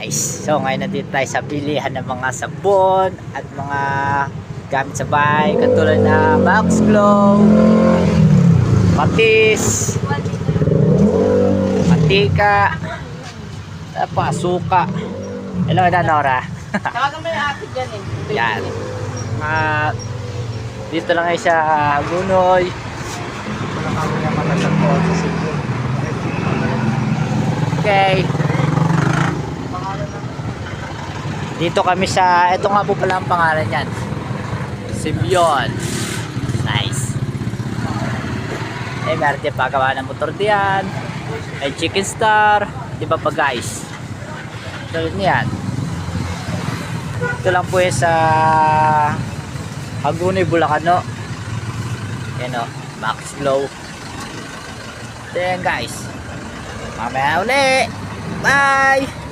Nice. So ngayon nandito tayo sa bilihan ng mga sabon at mga gamit sa bahay katulad na Max Glow, patis, mantika, suka. Hello na Nora. Tawagan mo yung ate dyan eh. Yan. Dito lang ay sa Gunoy. Okay. Dito kami sa, ito nga po pala ang pangalan yan, Simbyon. Nice. Meron din pagawa ng motor diyan. May Chicken Star. Diba pa guys? Tulad niyan. Ito lang po yung sa Hagunoy, Bulacan, no? Yan o, Max Glow. Ito yan guys. Mamaya uli. Bye!